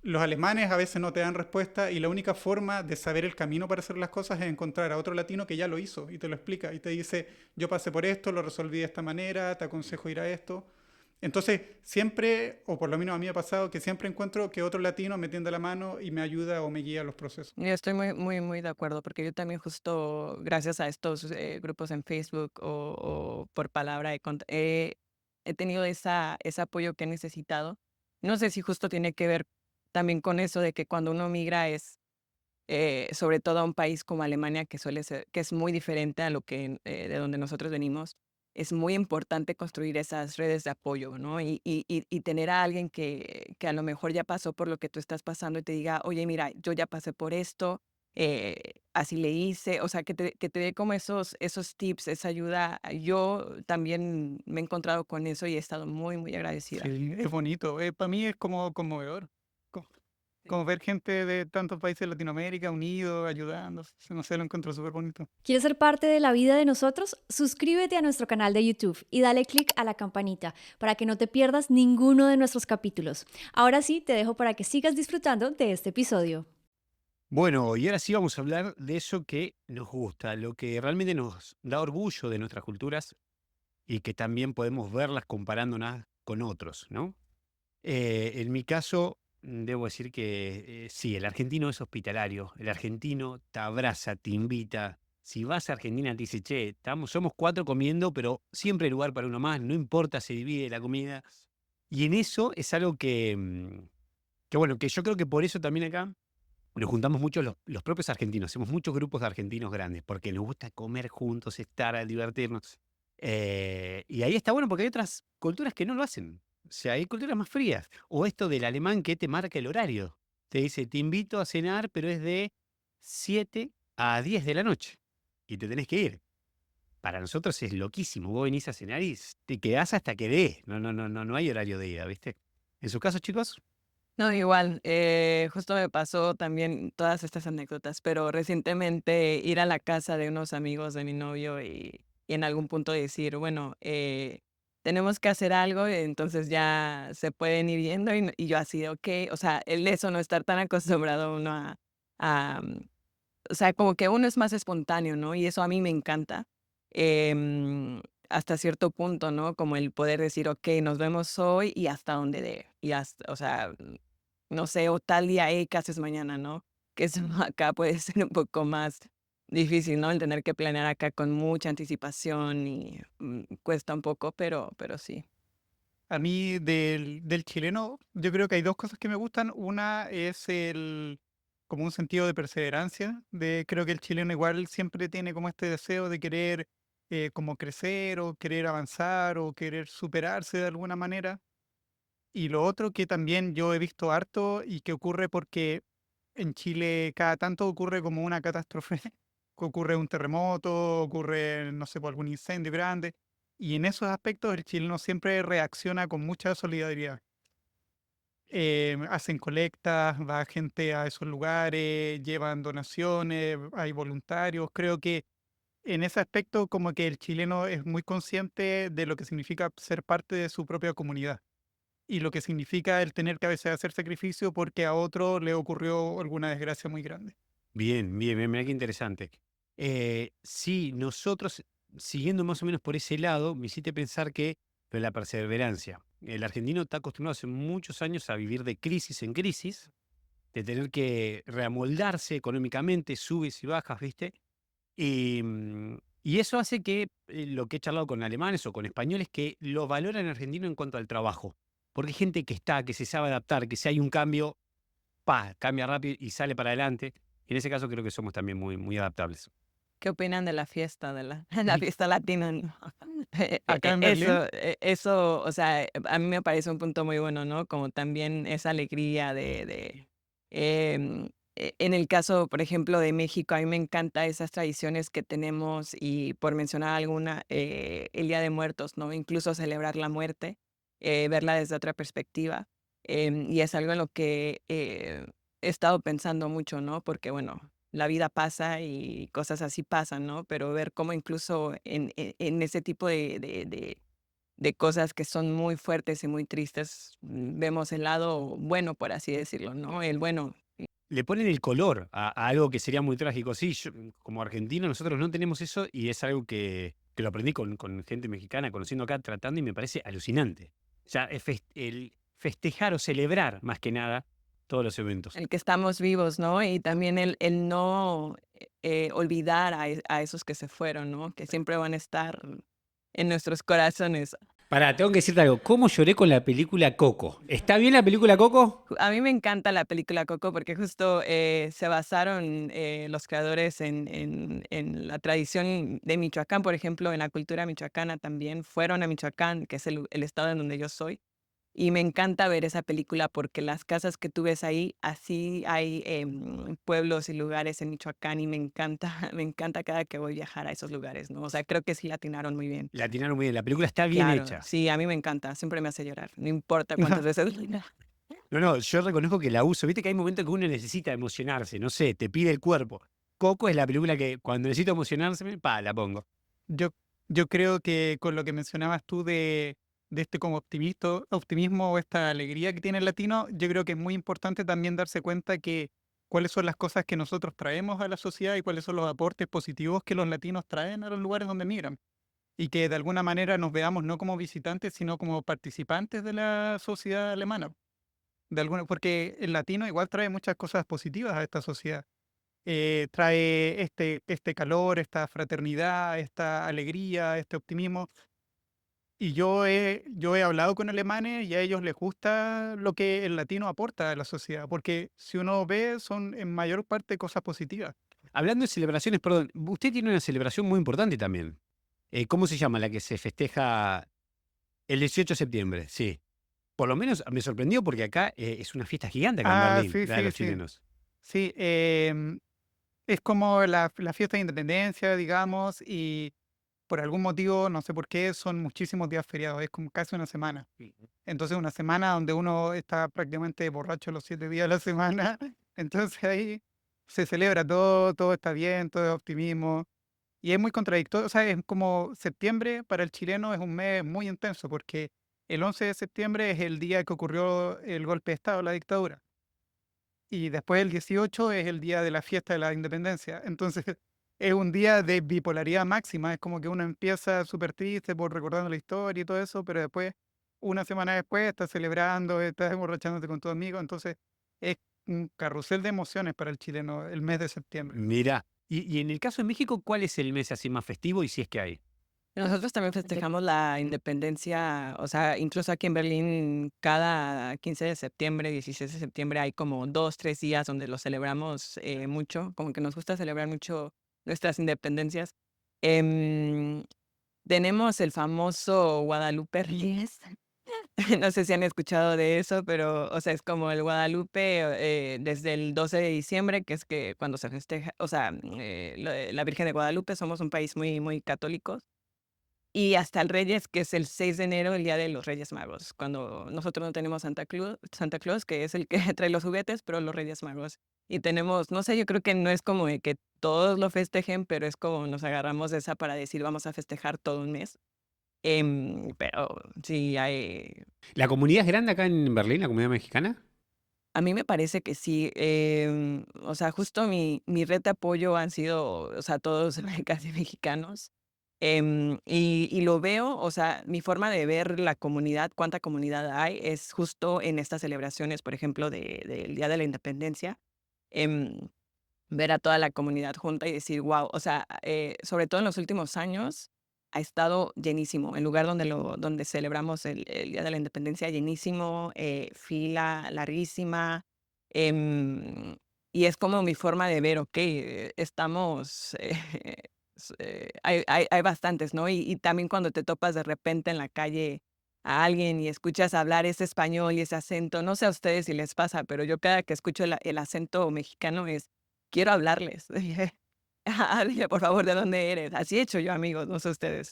los alemanes a veces no te dan respuesta y la única forma de saber el camino para hacer las cosas es encontrar a otro latino que ya lo hizo y te lo explica y te dice, yo pasé por esto, lo resolví de esta manera, te aconsejo ir a esto. Entonces, siempre, o por lo menos a mí me ha pasado, que siempre encuentro que otro latino me tiende la mano y me ayuda o me guía a los procesos. Yo estoy muy, muy, muy de acuerdo, porque yo también justo gracias a estos grupos en Facebook o por palabra he tenido ese apoyo que he necesitado. No sé si justo tiene que ver también con eso de que cuando uno migra es sobre todo a un país como Alemania, que suele ser, que es muy diferente a lo que de donde nosotros venimos, es muy importante construir esas redes de apoyo, ¿no? Y tener a alguien que a lo mejor ya pasó por lo que tú estás pasando y te diga, oye, mira, yo ya pasé por esto, así le hice, o sea, que te dé como esos tips, esa ayuda. Yo también me he encontrado con eso y he estado muy, muy agradecida. Sí, es bonito. Para mí es como conmovedor. co- Como ver gente de tantos países de Latinoamérica unidos, ayudando. No sé, lo encuentro súper bonito. ¿Quieres ser parte de la vida de nosotros? Suscríbete a nuestro canal de YouTube y dale click a la campanita para que no te pierdas ninguno de nuestros capítulos. Ahora sí, te dejo para que sigas disfrutando de este episodio. Bueno, y ahora sí vamos a hablar de eso que nos gusta, lo que realmente nos da orgullo de nuestras culturas y que también podemos verlas comparándolas con otros, ¿no? En mi caso, debo decir que sí, el argentino es hospitalario, el argentino te abraza, te invita, Si vas a Argentina, te dice, che, somos 4 comiendo, pero siempre hay lugar para uno más, no importa, se divide la comida. Y en eso es algo que bueno, que yo creo que por eso también acá nos juntamos mucho los propios argentinos, hacemos muchos grupos de argentinos grandes, porque nos gusta comer juntos, estar, divertirnos. Y ahí está bueno porque hay otras culturas que no lo hacen. O sea, hay culturas más frías. O esto del alemán que te marca el horario. Te dice, te invito a cenar, pero es de 7 a 10 de la noche. Y te tenés que ir. Para nosotros es loquísimo. Vos venís a cenar y te quedás hasta que dé. No hay horario de ida, ¿viste? En su caso, chicos, No, igual, justo me pasó también todas estas anécdotas, pero recientemente ir a la casa de unos amigos de mi novio y en algún punto decir, bueno, tenemos que hacer algo, y entonces ya se pueden ir yendo y yo así, ok, o sea, el eso, no estar tan acostumbrado uno o sea, como que uno es más espontáneo, ¿no? Y eso a mí me encanta. Hasta cierto punto, ¿no? Como el poder decir, ok, nos vemos hoy y hasta donde dé. Y hasta, o sea, no sé, o tal día, ¿qué haces mañana, no? Que eso acá puede ser un poco más difícil, ¿no? El tener que planear acá con mucha anticipación y cuesta un poco, pero sí. A mí del chileno, yo creo que hay dos cosas que me gustan. Una es como un sentido de perseverancia. Creo que el chileno igual siempre tiene como este deseo de querer como crecer o querer avanzar o querer superarse de alguna manera. Y lo otro que también yo he visto harto y que ocurre porque en Chile cada tanto ocurre como una catástrofe, que ocurre un terremoto, ocurre, no sé, por algún incendio grande. Y en esos aspectos el chileno siempre reacciona con mucha solidaridad. Hacen colectas, va gente a esos lugares, llevan donaciones, hay voluntarios. Creo que en ese aspecto como que el chileno es muy consciente de lo que significa ser parte de su propia comunidad y lo que significa el tener que a veces hacer sacrificio porque a otro le ocurrió alguna desgracia muy grande. bien, mira qué interesante. Sí, nosotros, siguiendo más o menos por ese lado, me hiciste pensar que la perseverancia. El argentino está acostumbrado hace muchos años a vivir de crisis en crisis, de tener que reamoldarse económicamente, subes y bajas, ¿viste? Y eso hace que lo que he charlado con alemanes o con españoles, que lo valoran en argentino en cuanto al trabajo. Porque hay gente que está, que se sabe adaptar, que si hay un cambio, cambia rápido y sale para adelante. Y en ese caso creo que somos también muy adaptables. ¿Qué opinan de la fiesta, la fiesta latina? ¿No? Acá en Berlín, Eso, o sea, a mí me parece un punto muy bueno, ¿no? Como también esa alegría en el caso, por ejemplo, de México, a mí me encanta esas tradiciones que tenemos y por mencionar alguna, el Día de Muertos, ¿no? Incluso celebrar la muerte, verla desde otra perspectiva. Y es algo en lo que he estado pensando mucho, ¿no? Porque, bueno, la vida pasa y cosas así pasan, ¿no? Pero ver cómo incluso en ese tipo de cosas que son muy fuertes y muy tristes, vemos el lado bueno, por así decirlo, ¿no? El bueno. Le ponen el color a algo que sería muy trágico. Sí, como argentino nosotros no tenemos eso y es algo que lo aprendí con gente mexicana, conociendo acá, tratando y me parece alucinante. O sea, el festejar o celebrar más que nada todos los eventos. El que estamos vivos, ¿no? Y también el no olvidar a esos que se fueron, ¿no? Que siempre van a estar en nuestros corazones. Pará, tengo que decirte algo. ¿Cómo lloré con la película Coco? ¿Está bien la película Coco? A mí me encanta la película Coco porque justo se basaron los creadores en la tradición de Michoacán, por ejemplo, en la cultura michoacana también. Fueron a Michoacán, que es el estado en donde yo soy. Y me encanta ver esa película porque las casas que tú ves ahí, así hay pueblos y lugares en Michoacán y me encanta, me encanta cada que voy a viajar a esos lugares, ¿no? O sea, creo que sí la atinaron muy bien. La atinaron muy bien. La película está bien Claro, hecha. sí, a mí me encanta, siempre me hace llorar, no importa cuántas veces. No, yo reconozco que la uso. Viste que hay momentos que uno necesita emocionarse. No sé, te pide el cuerpo. Coco es la película que cuando necesito emocionarse, la pongo. yo, yo creo que con lo que mencionabas tú de este como optimismo o esta alegría que tiene el latino, yo creo que es muy importante también darse cuenta que cuáles son las cosas que nosotros traemos a la sociedad y cuáles son los aportes positivos que los latinos traen a los lugares donde migran. Y que de alguna manera nos veamos no como visitantes, sino como participantes de la sociedad alemana. Porque el latino igual trae muchas cosas positivas a esta sociedad. trae este calor, esta fraternidad, esta alegría, este optimismo. Y yo he hablado con alemanes y a ellos les gusta lo que el latino aporta a la sociedad, porque si uno ve, son en mayor parte cosas positivas. Hablando de celebraciones, perdón, usted tiene una celebración muy importante también. ¿Cómo se llama la que se festeja el 18 de septiembre? Sí. Por lo menos me sorprendió porque acá es una fiesta gigante acá en Ah, Berlín, sí, la de sí, los sí. chilenos. Sí, es como la fiesta de independencia, digamos, y por algún motivo, no sé por qué, son muchísimos días feriados, es como casi una semana. Entonces, una semana donde uno está prácticamente borracho los 7 días de la semana. Entonces ahí se celebra todo, todo está bien, todo es optimismo. Y es muy contradictorio, o sea, es como septiembre para el chileno es un mes muy intenso, porque el 11 de septiembre es el día que ocurrió el golpe de Estado, la dictadura. Y después el 18 es el día de la fiesta de la independencia. Entonces es un día de bipolaridad máxima. Es como que uno empieza súper triste por recordando la historia y todo eso, pero después, una semana después, estás celebrando, estás emborrachándote con tus amigos. Entonces es un carrusel de emociones para el chileno el mes de septiembre. Mira, y en el caso de México, ¿cuál es el mes así más festivo y si es que hay? Nosotros también festejamos la independencia, o sea, incluso aquí en Berlín, cada 15 de septiembre, 16 de septiembre, hay como 2, 3 días donde lo celebramos mucho, como que nos gusta celebrar mucho nuestras independencias. Em, Tenemos el famoso Guadalupe Reyes. No sé si han escuchado de eso, pero, o sea, es como el Guadalupe desde el 12 de diciembre, que es que cuando se festeja, o sea, la Virgen de Guadalupe, somos un país muy, muy católico. Y hasta el Reyes, que es el 6 de enero, el día de los Reyes Magos, cuando nosotros no tenemos Santa Claus, que es el que trae los juguetes, pero los Reyes Magos. Y tenemos, no sé, yo creo que no es como de que todos lo festejen, pero es como nos agarramos de esa para decir vamos a festejar todo un mes. Pero sí, ¿La comunidad es grande acá en Berlín, la comunidad mexicana? a mí me parece que sí. O sea, justo mi red de apoyo han sido, o sea, todos casi mexicanos. Y lo veo, o sea, mi forma de ver la comunidad, cuánta comunidad hay, es justo en estas celebraciones, por ejemplo, del Día de la Independencia, em, ver a toda la comunidad junta y decir, wow, o sea, sobre todo en los últimos años, ha estado llenísimo. El lugar donde celebramos el Día de la Independencia, llenísimo, fila larguísima. em, y es como mi forma de ver, ok, estamos, hay bastantes, ¿no? Y también cuando te topas de repente en la calle a alguien y escuchas hablar ese español y ese acento, no sé a ustedes si les pasa, pero yo cada que escucho el acento mexicano es, quiero hablarles. Dile, por favor, ¿de dónde eres? Así he hecho yo, amigos, no sé ustedes.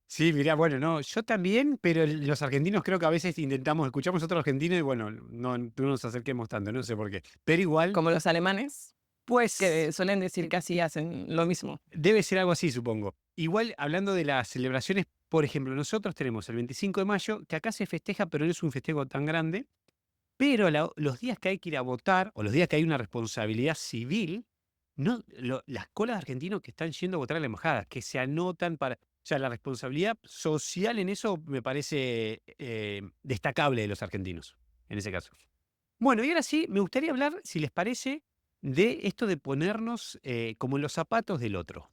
Sí, mirá, bueno, no, yo también, pero los argentinos creo que a veces escuchamos a otro argentino y bueno, no nos acerquemos tanto, no sé por qué. Pero igual, Como los alemanes, pues que suelen decir que así hacen lo mismo. debe ser algo así, supongo. Igual, hablando de las celebraciones, por ejemplo, nosotros tenemos el 25 de mayo, que acá se festeja, pero no es un festejo tan grande. Pero los días que hay que ir a votar o los días que hay una responsabilidad civil, no, las colas de argentinos que están yendo a votar a la embajada, que se anotan para... O sea, la responsabilidad social en eso me parece destacable de los argentinos, en ese caso. Bueno, y ahora sí, me gustaría hablar, si les parece, de esto de ponernos como en los zapatos del otro.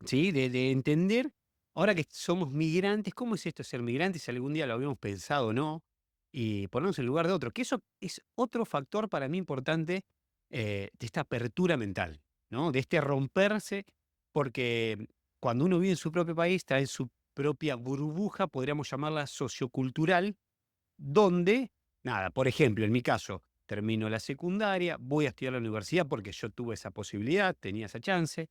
¿Sí? De entender, ahora que somos migrantes, ¿cómo es esto de ser migrantes? Si algún día lo habíamos pensado o no, y ponernos en el lugar de otro, que eso es otro factor para mí importante de esta apertura mental, ¿no? De este romperse, porque cuando uno vive en su propio país, está en su propia burbuja, podríamos llamarla sociocultural, donde, nada, por ejemplo, en mi caso, termino la secundaria, voy a estudiar a la universidad porque yo tuve esa posibilidad, tenía esa chance,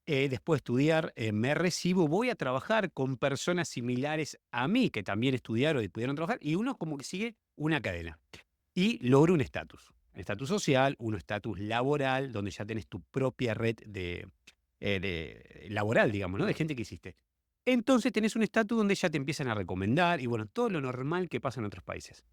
después de estudiar, me recibo, voy a trabajar con personas similares a mí, que también estudiaron y pudieron trabajar, y uno como que sigue una cadena. Y logra un estatus social, un estatus laboral, donde ya tenés tu propia red de laboral, digamos, ¿no? De gente que hiciste. Entonces tenés un estatus donde ya te empiezan a recomendar, y bueno, todo lo normal que pasa en otros países.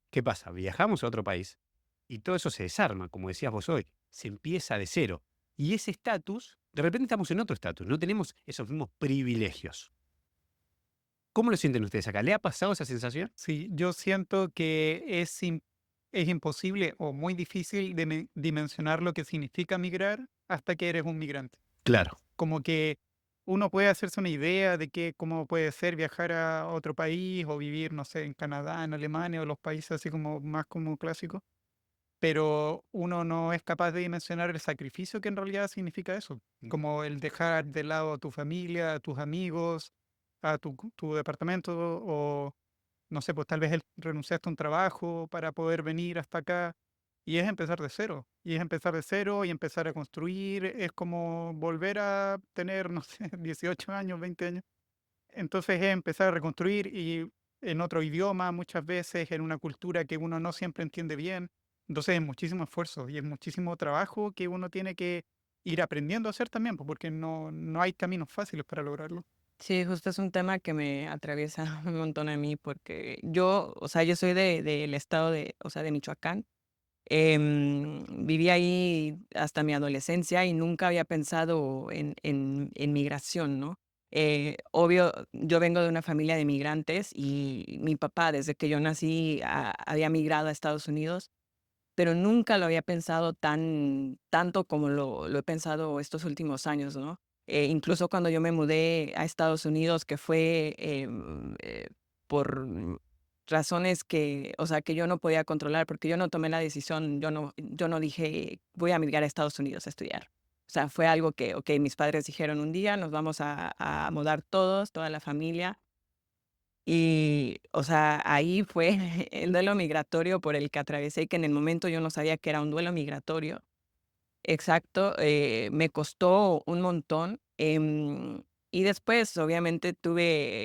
¿Qué pasa? Viajamos a otro país, y todo eso se desarma, como decías vos hoy, se empieza de cero. Y ese estatus, de repente estamos en otro estatus, no tenemos esos mismos privilegios. ¿Cómo lo sienten ustedes acá? ¿Le ha pasado esa sensación? Sí, yo siento que es imposible o muy difícil dimensionar lo que significa migrar hasta que eres un migrante. Claro. Como que uno puede hacerse una idea de cómo puede ser viajar a otro país o vivir, no sé, en Canadá, en Alemania o los países así como más como clásicos, pero uno no es capaz de dimensionar el sacrificio que en realidad significa eso, como el dejar de lado a tu familia, a tus amigos, a tu departamento o, no sé, pues tal vez renunciaste a un trabajo para poder venir hasta acá y es empezar de cero. Y es empezar de cero y empezar a construir. Es como volver a tener, no sé, 18 años, 20 años. Entonces es empezar a reconstruir y en otro idioma muchas veces, en una cultura que uno no siempre entiende bien. Entonces es muchísimo esfuerzo y es muchísimo trabajo que uno tiene que ir aprendiendo a hacer también, pues, porque no hay caminos fáciles para lograrlo. Sí, justo es un tema que me atraviesa un montón a mí porque yo, o sea, yo soy del estado de, o sea, de Michoacán. Viví ahí hasta mi adolescencia y nunca había pensado en migración, ¿no? Obvio, yo vengo de una familia de migrantes y mi papá, desde que yo nací, había migrado a Estados Unidos, pero nunca lo había pensado tanto como lo he pensado estos últimos años, ¿no? Incluso cuando yo me mudé a Estados Unidos, que fue por razones que, o sea, que yo no podía controlar, porque yo no tomé la decisión, yo no dije, voy a migrar a Estados Unidos a estudiar. O sea, fue algo que, ok, mis padres dijeron un día, nos vamos a mudar todos, toda la familia. Y, o sea, ahí fue el duelo migratorio por el que atravesé, que en el momento yo no sabía que era un duelo migratorio. Exacto, me costó un montón. Y después, obviamente,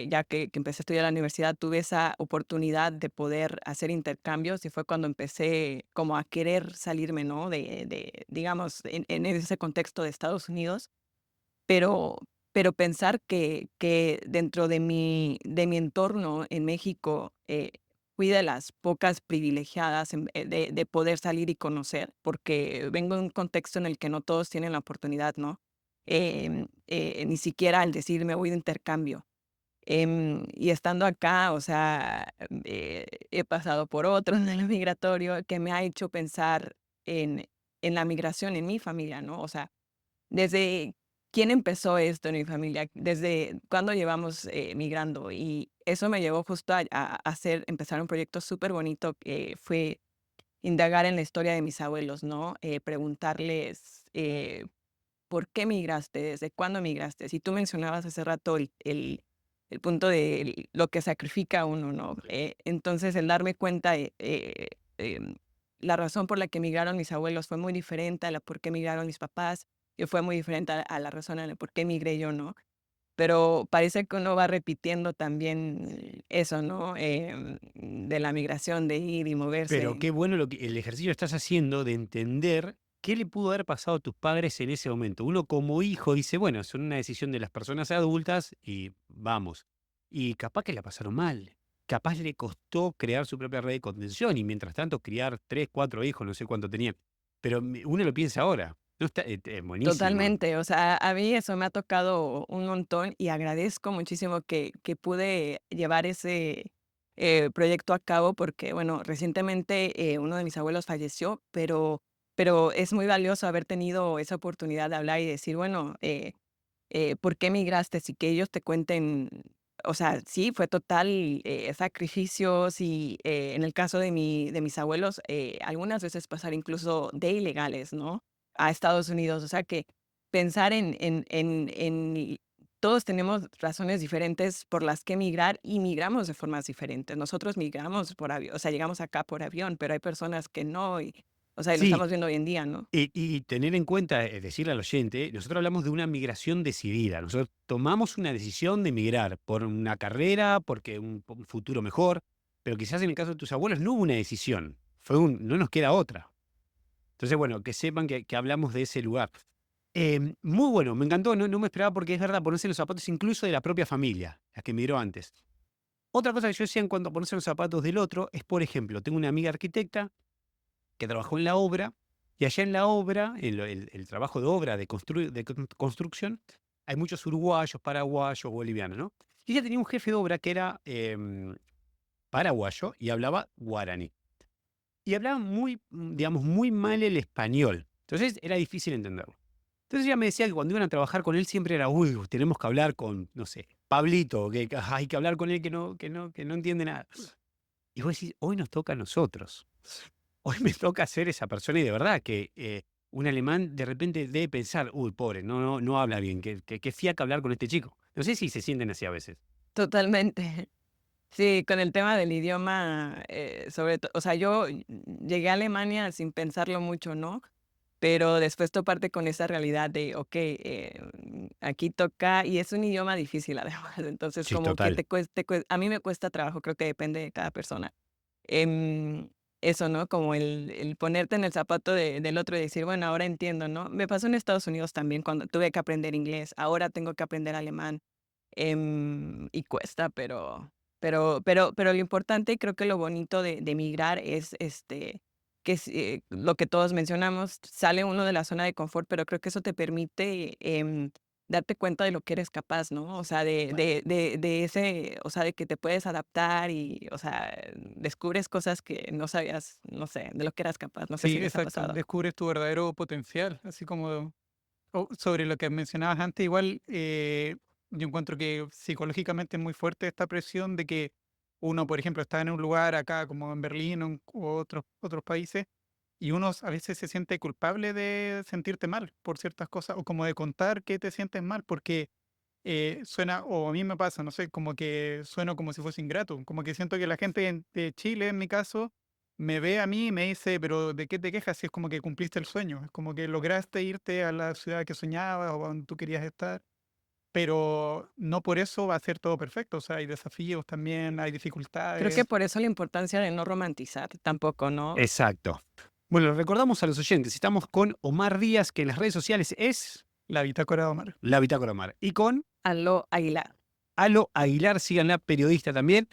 ya que empecé a estudiar a la universidad, tuve esa oportunidad de poder hacer intercambios y fue cuando empecé como a querer salirme, ¿no? Digamos, en ese contexto de Estados Unidos. Pero pensar que dentro de mi entorno en México, fui de las pocas privilegiadas de poder salir y conocer, porque vengo de un contexto en el que no todos tienen la oportunidad, ¿no? Ni siquiera al decir: "Me voy de intercambio". Y estando acá, o sea, he pasado por otro duelo migratorio que me ha hecho pensar en la migración en mi familia, ¿no? O sea, desde quién empezó esto en mi familia, desde cuándo llevamos migrando. Y eso me llevó justo empezar un proyecto súper bonito que fue indagar en la historia de mis abuelos, ¿no? Preguntarles por qué migraste, desde cuándo migraste. Si tú mencionabas hace rato el punto de lo que sacrifica uno, ¿no? Entonces, el darme cuenta de la razón por la que migraron mis abuelos fue muy diferente a la por qué migraron mis papás, que fue muy diferente a la razón en la por qué migré yo, ¿no? Pero parece que uno va repitiendo también eso, ¿no? De la migración, de ir y Pero moverse. qué bueno el ejercicio que estás haciendo de entender qué le pudo haber pasado a tus padres en ese momento. Uno como hijo dice, bueno, son una decisión de las personas adultas y vamos. Y capaz que la pasaron mal. Capaz le costó crear su propia red de contención y mientras tanto criar 3, 4 hijos, no sé cuánto tenían. Pero uno lo piensa ahora. No está, buenísimo. Totalmente, o sea, a mí eso me ha tocado un montón y agradezco muchísimo que pude llevar ese proyecto a cabo porque, bueno, recientemente uno de mis abuelos falleció, pero es muy valioso haber tenido esa oportunidad de hablar y decir, bueno, ¿por qué migraste? Y que ellos te cuenten, o sea, sí, fue total sacrificios y en el caso de mis abuelos, algunas veces pasar incluso de ilegales, ¿no? A Estados Unidos, o sea que pensar todos tenemos razones diferentes por las que migrar y migramos de formas diferentes. Nosotros migramos por avión, o sea, llegamos acá por avión, pero hay personas que no, o sea, y lo Sí, estamos viendo hoy en día, ¿no? y tener en cuenta, decirle al oyente, nosotros hablamos de una migración decidida. Nosotros tomamos una decisión de migrar por una carrera, porque por un futuro mejor, pero quizás en el caso de tus abuelos no hubo una decisión. No nos queda otra. Entonces, bueno, que sepan que hablamos de ese lugar. Muy bueno, me encantó, no me esperaba porque es verdad, ponerse en los zapatos incluso de la propia familia, la que migró antes. Otra cosa que yo decía en cuanto a ponerse en los zapatos del otro es, por ejemplo, tengo una amiga arquitecta que trabajó en la obra, y allá en la obra, el trabajo de obra de construcción, hay muchos uruguayos, paraguayos, bolivianos, ¿no? Y ella tenía un jefe de obra que era paraguayo y hablaba guaraní. y hablaban muy, digamos, muy mal el español. Entonces era difícil entenderlo. Entonces ella me decía que cuando iban a trabajar con él siempre era, uy, tenemos que hablar con, no sé, Pablito, que hay que hablar con él que no entiende nada. Y vos decís, hoy nos toca a nosotros. Hoy me toca ser esa persona y de verdad que un alemán de repente debe pensar, uy, pobre, no habla bien, que fiaca hablar con este chico. No sé si se sienten así a veces. Totalmente. Sí, con el tema del idioma, sobre todo, o sea, yo llegué a Alemania sin pensarlo mucho, ¿no? Pero después toparte con esa realidad de, ok, aquí toca, y es un idioma difícil además, entonces Sí, como que total. a mí me cuesta trabajo, creo que depende de cada persona. Em, Eso, ¿no? Como el ponerte en el zapato del otro y decir, bueno, ahora entiendo, ¿no? Me pasó en Estados Unidos también cuando tuve que aprender inglés, ahora tengo que aprender alemán. Y cuesta, pero lo importante, y creo que lo bonito de migrar es, que es, lo que todos mencionamos, sale uno de la zona de confort, pero creo que eso te permite, darte cuenta de lo que eres capaz, ¿no? O sea, de ese, o sea, de que te puedes adaptar y, o sea, descubres cosas que no sabías, no sé, de lo que eras capaz. No sé Sí, si les ha exacto. pasado. Descubres tu verdadero potencial, así como sobre lo que mencionabas antes, igual yo encuentro que psicológicamente es muy fuerte esta presión de que uno, por ejemplo, está en un lugar acá como en Berlín o otros países y uno a veces se siente culpable de sentirte mal por ciertas cosas o como de contar que te sientes mal porque suena, o a mí me pasa, no sé, como que sueno como si fuese ingrato, como que siento que la gente de Chile, en mi caso, me ve a mí y me dice, pero ¿de qué te quejas? Si es como que cumpliste el sueño, es como que lograste irte a la ciudad que soñabas o a donde tú querías estar, pero no por eso va a ser todo perfecto, o sea, hay desafíos también, hay Creo que dificultades. por eso la importancia de no romantizar tampoco, ¿no? Exacto. Bueno, recordamos a los oyentes, estamos con Omar Díaz, que en las redes sociales es La bitácora de Omar. La Bitácora Omar. Y con Aló, Aguilar. Alo Aguilar, síganla, periodista también.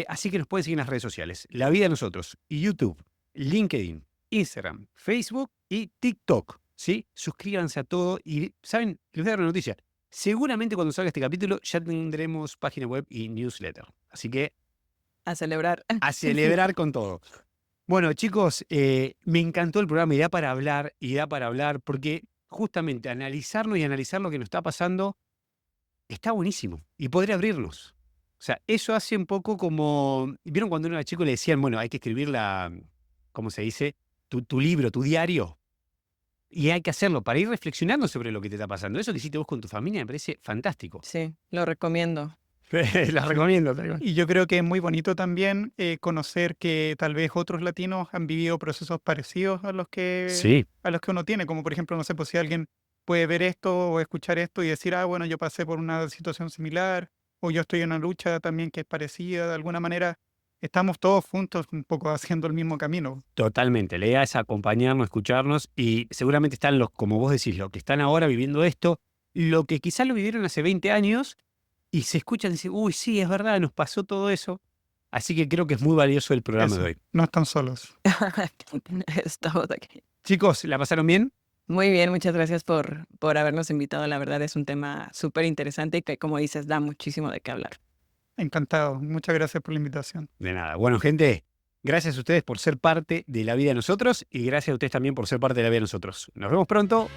Así que nos pueden seguir en las redes sociales. La Vida de Nosotros, YouTube, LinkedIn, Instagram, Facebook y TikTok. ¿Sí? Suscríbanse a todo y, ¿saben? Les voy a dar una noticia. Seguramente cuando salga este capítulo ya tendremos página web y newsletter. Así que A celebrar. a celebrar con todo. Bueno, chicos, me encantó el programa y da para hablar, porque justamente analizarnos y analizar lo que nos está pasando está buenísimo y podría abrirnos. O sea, eso hace un poco como, ¿vieron cuando uno era chico le decían, bueno, hay que escribir ¿cómo se dice? Tu libro, tu diario. Y hay que hacerlo para ir reflexionando sobre lo que te está pasando. Eso que hiciste vos con tu familia me parece fantástico. Sí, lo recomiendo. La recomiendo. Y yo creo que es muy bonito también conocer que tal vez otros latinos han vivido procesos parecidos Sí, a los que uno tiene, como por ejemplo, no sé, pues si alguien puede ver esto o escuchar esto y decir, ah, bueno, yo pasé por una situación similar, o yo estoy en una lucha también que es parecida, de alguna manera, estamos todos juntos un poco haciendo el mismo camino. totalmente. La idea es acompañarnos, escucharnos y seguramente están los, como vos decís, los que están ahora viviendo esto, lo que quizás lo vivieron hace 20 años y se escuchan y dicen, uy, sí, es verdad, nos pasó todo eso. Así que creo que es muy valioso el programa de Eso, hoy. no están solos. Estamos aquí. Chicos, ¿la pasaron bien? Muy bien, muchas gracias por habernos invitado. La verdad es un tema súper interesante y que, como dices, da muchísimo de qué hablar. Encantado. Muchas gracias por la invitación. De nada. Bueno, gente, gracias a ustedes por ser parte de la vida de nosotros y gracias a ustedes también por ser parte de la vida de nosotros. Nos vemos pronto.